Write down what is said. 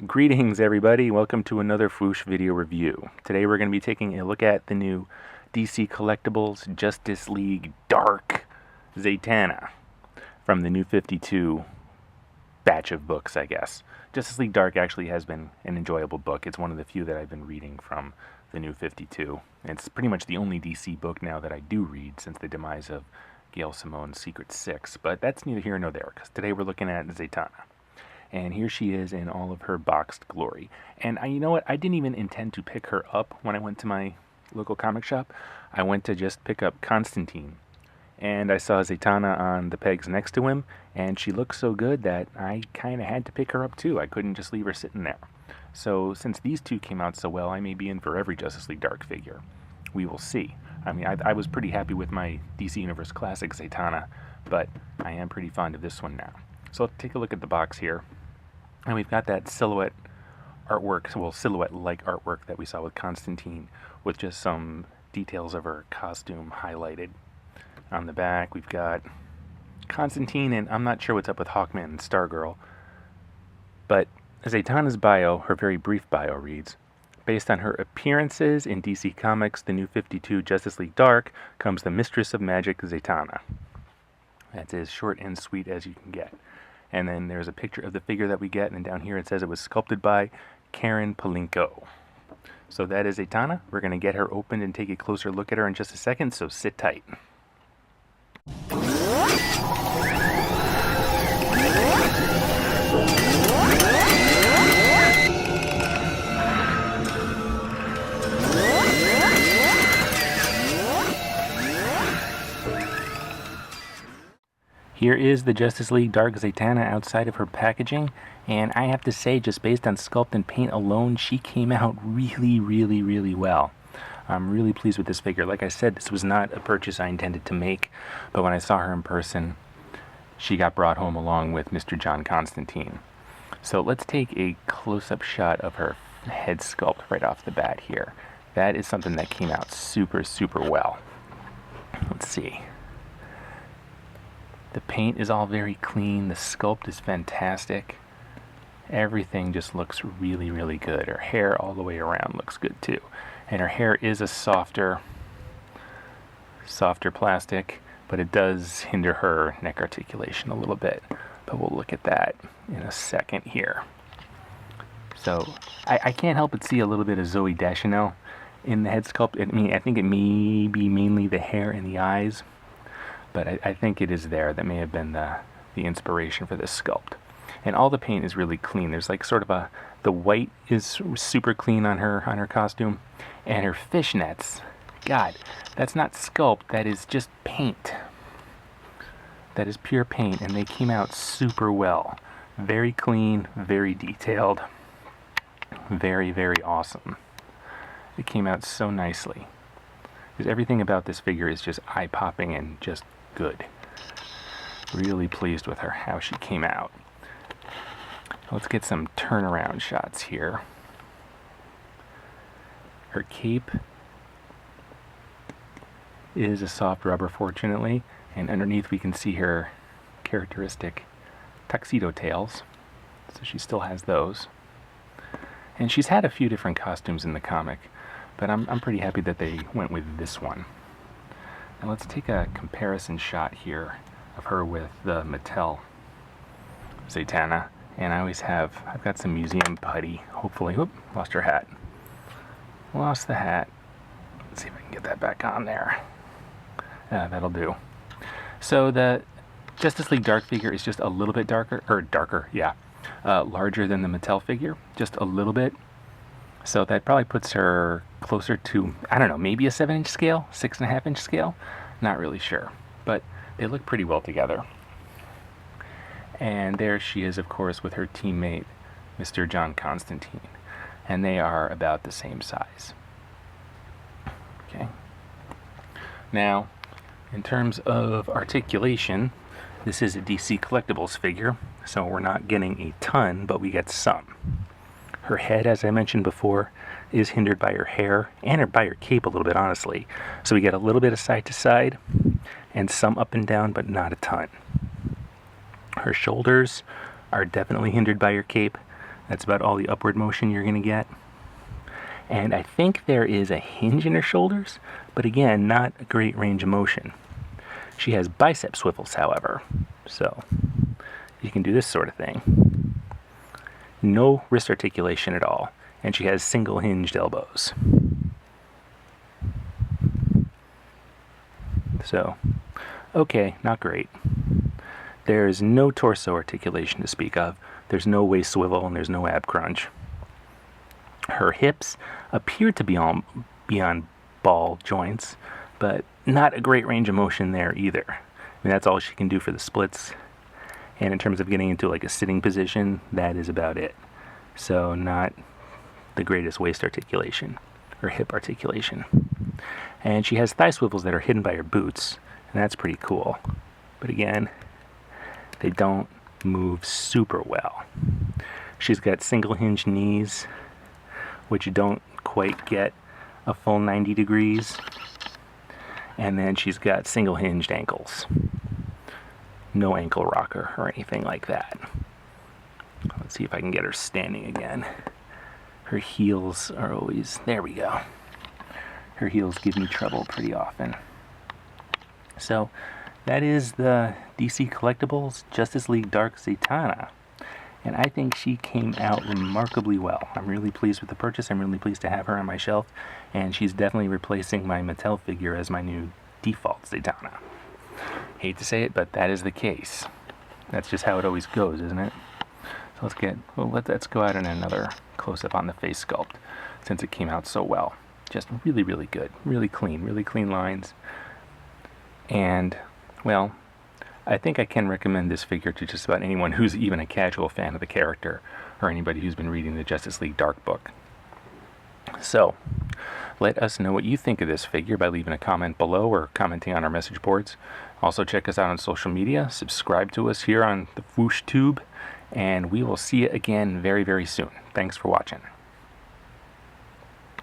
Greetings everybody, welcome to another Fwoosh video review. Today we're going to be taking a look at the new DC Collectibles Justice League Dark Zatanna from the new 52 batch of books, I guess. Justice League Dark actually has been an enjoyable book. It's one of the few that I've been reading from the new 52. It's pretty much the only DC book now that I do read since the demise of Gail Simone's Secret Six, but that's neither here nor there because today we're looking at Zatanna. And here she is in all of her boxed glory. And you know what? I didn't even intend to pick her up when I went to my local comic shop. I went to just pick up Constantine. And I saw Zatanna on the pegs next to him. And she looked so good that I kind of had to pick her up too. I couldn't just leave her sitting there. So since these two came out so well, I may be in for every Justice League Dark figure. We will see. I mean, I was pretty happy with my DC Universe Classic Zatanna, but I am pretty fond of this one now. So let's take a look at the box here. And we've got that silhouette artwork, well, silhouette-like artwork that we saw with Constantine, with just some details of her costume highlighted. On the back, we've got Constantine, and I'm not sure what's up with Hawkman and Stargirl, but Zatanna's bio, her very brief bio, reads, based on her appearances in DC Comics, the new 52 Justice League Dark, comes the Mistress of Magic, Zatanna. That's as short and sweet as you can get. And then there's a picture of the figure that we get, and down here it says it was sculpted by Karen Palinko. So that is Zatanna. We're going to get her opened and take a closer look at her in just a second, so sit tight. Here is the Justice League Dark Zatanna outside of her packaging, and I have to say, just based on sculpt and paint alone, she came out really well. I'm really pleased with this figure. Like I said, this was not a purchase I intended to make, but when I saw her in person, she got brought home along with Mr. John Constantine. So let's take a close-up shot of her head sculpt right off the bat here. That is something that came out super well. Let's see. The paint is all very clean. The sculpt is fantastic. Everything just looks really good. Her hair all the way around looks good too. And her hair is a softer plastic, but it does hinder her neck articulation a little bit. But we'll look at that in a second here. So I can't help but see a little bit of Zooey Deschanel in the head sculpt. I mean, I think it may be mainly the hair and the eyes, but I think it is there. That may have been the inspiration for this sculpt. And all the paint is really clean. There's like sort of the white is super clean on her costume, and her fishnets, God, that's not sculpt, that is just paint. That is pure paint, and they came out super well. Very clean, very detailed, very awesome. It came out so nicely. Because everything about this figure is just eye-popping and just good. Really pleased with her, how she came out. Let's get some turnaround shots here. Her cape is a soft rubber, fortunately, and underneath we can see her characteristic tuxedo tails. So she still has those. And she's had a few different costumes in the comic, but I'm pretty happy that they went with this one. Now let's take a comparison shot here of her with the Mattel Zatanna. And I've got some museum putty, hopefully. Whoop, lost her hat. Lost the hat. Let's see if I can get that back on there. That'll do. So the Justice League Dark figure is just a little bit larger than the Mattel figure, just a little bit. So that probably puts her closer to, I don't know, maybe a 7-inch scale, 6.5-inch scale. Not really sure, but they look pretty well together. And there she is, of course, with her teammate, Mr. John Constantine. And they are about the same size. Okay. Now, in terms of articulation, this is a DC Collectibles figure, so we're not getting a ton, but we get some. Her head, as I mentioned before, is hindered by her hair and by her cape a little bit, honestly. So we get a little bit of side to side and some up and down, but not a ton. Her shoulders are definitely hindered by her cape. That's about all the upward motion you're going to get. And I think there is a hinge in her shoulders, but again, not a great range of motion. She has bicep swivels, however, so you can do this sort of thing. No wrist articulation at all, and she has single hinged elbows. So, okay, not great. There's no torso articulation to speak of. There's no waist swivel and there's no ab crunch. Her hips appear to be on ball joints, but not a great range of motion there either. I mean, that's all she can do for the splits. And in terms of getting into like a sitting position, that is about it. So not the greatest waist articulation or hip articulation. And she has thigh swivels that are hidden by her boots, and that's pretty cool. But again, they don't move super well. She's got single hinge knees, which don't quite get a full 90 degrees. And then she's got single hinged ankles. No ankle rocker or anything like that. Let's see if I can get her standing again. Her heels are always, there we go. Her heels give me trouble pretty often. So that is the DC Collectibles Justice League Dark Zatanna. And I think she came out remarkably well. I'm really pleased with the purchase. I'm really pleased to have her on my shelf. And she's definitely replacing my Mattel figure as my new default Zatanna. Hate to say it, but that is the case. That's just how it always goes, isn't it? So let's go out in another close-up on the face sculpt, since it came out so well. Just really, really good. Really clean lines. And, well, I think I can recommend this figure to just about anyone who's even a casual fan of the character, or anybody who's been reading the Justice League Dark book. So, let us know what you think of this figure by leaving a comment below or commenting on our message boards. Also, check us out on social media, subscribe to us here on the Whoosh Tube, and we will see you again very, very soon. Thanks for watching.